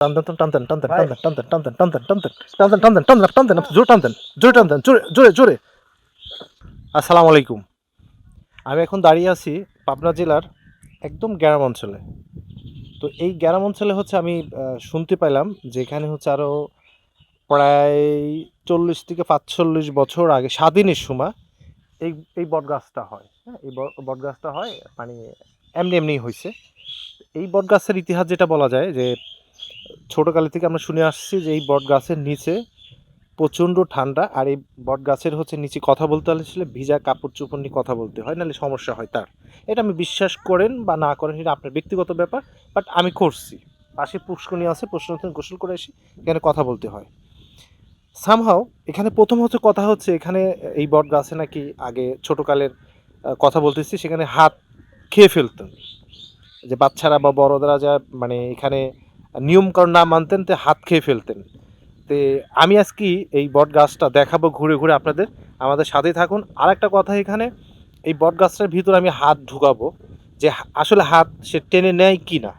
টানতেন টানতেন টানতেন টানতেন টানতেন টানতেন টানতেন টানতেন টানতেন টানতেন টানতেন টানতেন জোরে টানতেন জোরে টানতেন জোরে জোরে জোরে। আসসালামু আলাইকুম। আমি এখন দাঁড়িয়ে আছি পাবনা জেলার একদম গ্রাম অঞ্চলে। তো এই গ্রাম অঞ্চলে হচ্ছে আমি শুনতে পাইলাম যে এখানে হচ্ছে আরও প্রায় 40 থেকে 45 বছর আগে স্বাধীনের সময় এই এই বটগাছটা হয়। হ্যাঁ, এই বটগাছটা হয় মানে এমনি এমনি হয়েছে। এই বটগাছের ইতিহাস যেটা বলা যায় যে ছোটোকালে থেকে আমরা শুনে আসছি যে এই বটগাছের নিচে প্রচণ্ড ঠান্ডা, আর এই বটগাছের হচ্ছে নিচে কথা বলতে হলে ভিজা কাপড় চোপড় নিয়ে কথা বলতে হয়, নাহলে সমস্যা হয় তার। এটা আমি বিশ্বাস করেন বা না করেন সেটা আপনার ব্যক্তিগত ব্যাপার, বাট আমি করছি। পাশে পুষ্করণী আছে, পুষ্করণী গোসল করে এসে এখানে কথা বলতে হয়। সামহাও এখানে প্রথম হচ্ছে কথা হচ্ছে এখানে এই বট গাছে নাকি আগে ছোটোকালের কথা বলতেছি, সেখানে হাত খেয়ে ফেলতেন, যে বাচ্চারা বা বড়রা যা মানে এখানে নিয়মকানুন না মানতেন তো হাত খেয়ে ফেলতেন। তো আমি আজকে এই বট গাছটা দেখাবো ঘুরে ঘুরে আপনাদের, আমাদের সাথেই থাকুন। আর একটা কথা, এখানে এই বট গাছটার ভিতরে আমি হাত ঢুকাবো যে আসলে হাত সে টেনে নেয় কি না।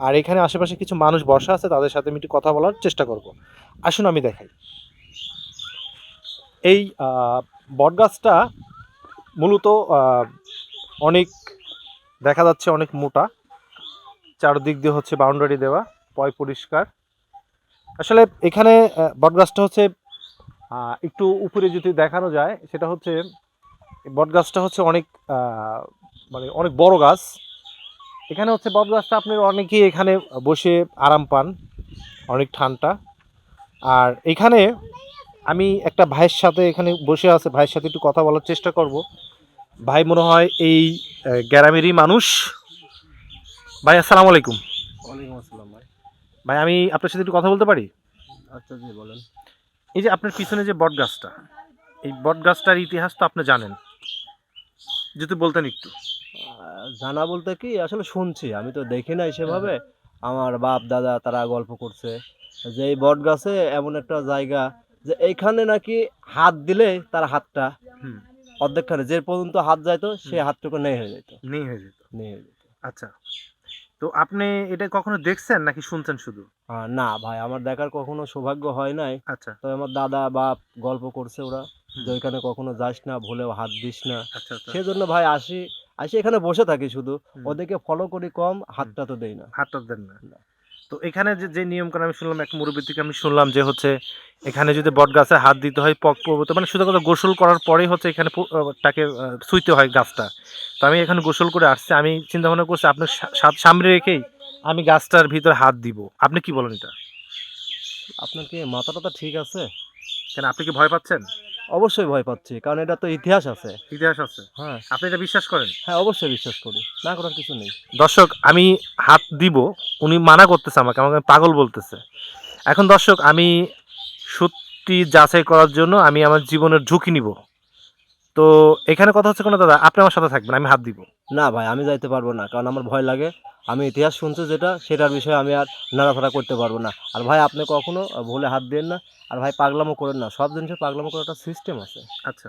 আর এখানে আশেপাশে কিছু মানুষ বসা আছে, তাদের সাথে আমি একটু কথা বলার চেষ্টা করব। আসুন আমি দেখাই। এই বটগাছটা মূলত অনেক দেখা যাচ্ছে অনেক মোটা, চারদিক দিয়ে হচ্ছে বাউন্ডারি দেওয়া, পয় পরিষ্কার। আসলে এখানে বটগাছটা হচ্ছে একটু উপরে যদি দেখানো যায়, সেটা হচ্ছে বটগাছটা হচ্ছে অনেক মানে অনেক বড় গাছ। এখানে হচ্ছে বটগাছটা আপনি অনেকেই এখানে বসে আরাম পান, অনেক ঠান্ডা। আর এখানে আমি একটা ভাইয়ের সাথে এখানে বসে আছে, ভাইয়ের সাথে একটু কথা বলার চেষ্টা করব। ভাই মনে হয় এই গ্রামেরই মানুষ। ভাই আসসালামু আলাইকুম। ওয়ালাইকুম আসসালাম ভাই। ভাই আমি আপনার সাথে একটু কথা বলতে পারি? আচ্ছা জি বলেন। এই যে আপনার পিছনে যে বট গাছটা, এই বট গাছটার ইতিহাস তো আপনি জানেন, যদি বলতেন একটু। জানা বলতে কি আসলে শুনছি, আমি তো দেখি নাই সেভাবে। আমার বাপ দাদা তারা গল্প করছে যে এই বট গাছে এমন একটা জায়গা যে এইখানে নাকি হাত দিলে তার হাতটা হুম। অর্ধেকখানে যে পর্যন্ত হাত যাইতো সে হাতটুকু নেই হয়ে যেত। নেই হয়ে যেত। নেই হয়ে যেত। আচ্ছা, তো আপনি এটা কখনো দেখছেন নাকি শুনছেন শুধু? না ভাই, আমার দেখার কখনো সৌভাগ্য হয় নাই। আচ্ছা। তবে আমার দাদা বাপ গল্প করছে ওরা হুম। যে ওইখানে কখনো যাস না, ভুলেও হাত দিস না। আচ্ছা আচ্ছা। সেজন্য ভাই আসি, এখানে বসে থাকি শুধু। হুম। ওদেরকে ফলো করি কম, হাতটা তো দেই না। হাতটা দেন না। না। তো এখানে যে যে নিয়ম করে আমি শুনলাম, এক মুরব্বী থেকে আমি শুনলাম যে হচ্ছে এখানে যদি বট গাছে হাত দিতে হয় পক পর্বতে, মানে শুধু কথা গোসল করার পরেই হচ্ছে এখানে তাকে ছুঁইতে হয় গাছটা। তো আমি এখানে গোসল করে আসছি, আমি চিন্তা ভাবনা করছি আপনার সামনে রেখেই আমি গাছটার ভিতরে হাত দিব। আপনি কি বলেন এটা? আপনার কি মাথা টাথা ঠিক আছে? কেন, আপনি কি ভয় পাচ্ছেন? অবশ্যই ভয় পাচ্ছি, কারণ এটা তো ইতিহাস আছে। ইতিহাস আছে, হ্যাঁ, আপনি এটা বিশ্বাস করেন? হ্যাঁ অবশ্যই বিশ্বাস করি। না করার কিছু নেই। দর্শক, আমি হাত দিব, উনি মানা করতেছে আমাকে, আমাকে পাগল বলতেছে। এখন দর্শক, আমি সত্যি যাচাই করার জন্য আমি আমার জীবনের ঝুঁকি নিব। তো এখানে কথা হচ্ছে কোনো দাদা, আপনি আমার সাথে থাকবেন, আমি হাত দিব। না ভাই, আমি যাইতে পারবো না, কারণ আমার ভয় লাগে। আমি ইতিহাস শুনছি যেটা, সেটার বিষয়ে আমি আর নাড়াচাড়া করতে পারবো না। আর ভাই আপনি কখনো ভুলে হাত দিয়েন না। আর ভাই পাগলামো করেন না, সব জিনিসে পাগলামো করার একটা সিস্টেম আছে। আচ্ছা,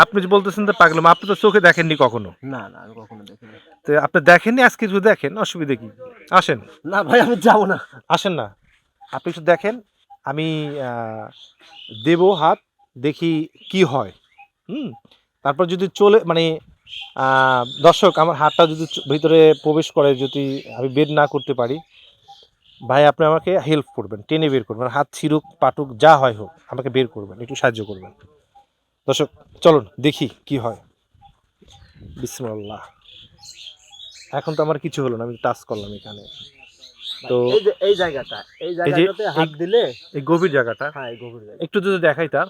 আপনি যে বলতেছেন তো পাগলাম, আপনি তো চোখে দেখেননি কখনো। না না, আমি কখনো দেখিনি। তো আপনি দেখেননি, আজকে যদি দেখেন অসুবিধা কি? আসেন। না ভাই, আমি যাবো না। আসেন না, আপনি একটু দেখেন। আমি দেব হাত, দেখি কি হয়। হুম। তারপর যদি চলে মানে দর্শক আমার হাতটা যদি ভিতরে প্রবেশ করে, যদি আমি বের না করতে পারি, ভাই আপনি আমাকে হেল্প করবেন, টেনে বের করবেন, হাত ছিঁড়ুক পাটুক যা হয় হোক, আমাকে বের করবেন, একটু সাহায্য করবেন। দর্শক চলুন দেখি কি হয়। বিসমিল্লাহ। এখন তো আমার কিছু হলো না, আমি টাচ করলাম এখানে। তো এই যে এই জায়গাটা, এই এই যে জায়গাটাতে হাত দিলে। এই গভীর জায়গাটা হ্যাঁ, এই গভীর জায়গা। একটু যদি দেখাই, তার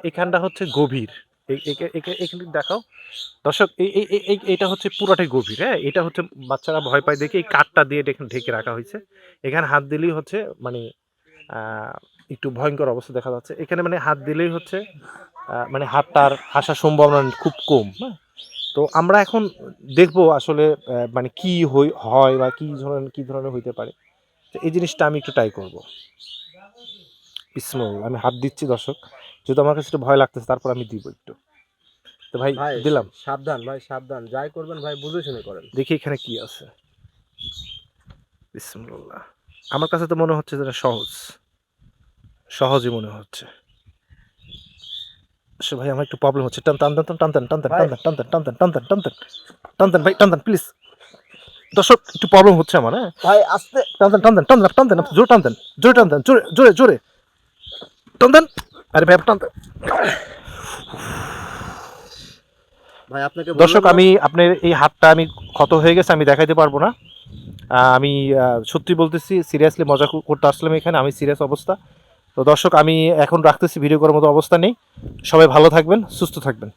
এখানটা হচ্ছে গভীর। এখানে দেখাও দর্শক, এইটা হচ্ছে পুরাটাই গভীর। হ্যাঁ, এটা হচ্ছে বাচ্চারা ভয় পায় দেখে এই কাঠটা দিয়ে এখানে ঢেকে রাখা হয়েছে। এখানে হাত দিলেই হচ্ছে মানে একটু ভয়ঙ্কর অবস্থা দেখা যাচ্ছে এখানে, মানে হাত দিলেই হচ্ছে মানে হাতটার আসার সম্ভাবনা খুব কম। হ্যাঁ, তো আমরা এখন দেখবো আসলে মানে কি হয় বা কি ধরনের হইতে পারে। তো এই জিনিসটা আমি একটু ট্রাই করবো। বিসমিল্লাহ, আমি হাত দিচ্ছি দর্শক, যেহেতু আমার কাছে একটু ভয় লাগতেছে, তারপর আমি দিব একটু। তো ভাই ভাই দিলাম, সাবধান, ভাই সাবধান, যাই করবেন ভাই বুঝে শুনে করেন। দেখি এখানে কি আছে। বিসমিল্লাহ। আমার কাছে তো মনে হচ্ছে যেটা সহজই মনে হচ্ছে। আসলে ভাই আমার একটু প্রবলেম হচ্ছে। ভাই টানতেন ভাই, টানতেন প্লিজ। দর্শক একটু প্রবলেম হচ্ছে আমার, হ্যাঁ? ভাই আস্তে টানতেন, আপনি জোরে টানতেন, জোরে টানতেন। আরে ভাই টানতেন। ভাই আপনাকে দর্শক বললাম না আমি আপনার এই হাতটা আমি ক্ষত হয়ে গেছে, আমি দেখাইতে পারবো না। আমি সত্যি বলতেছি, সিরিয়াসলি মজা করতে আসলাম এখানে, আমি সিরিয়াস অবস্থা। তো দর্শক আমি এখন রাখতেছি, ভিডিও করার মতো অবস্থা নেই। সবাই ভালো থাকবেন, সুস্থ থাকবেন।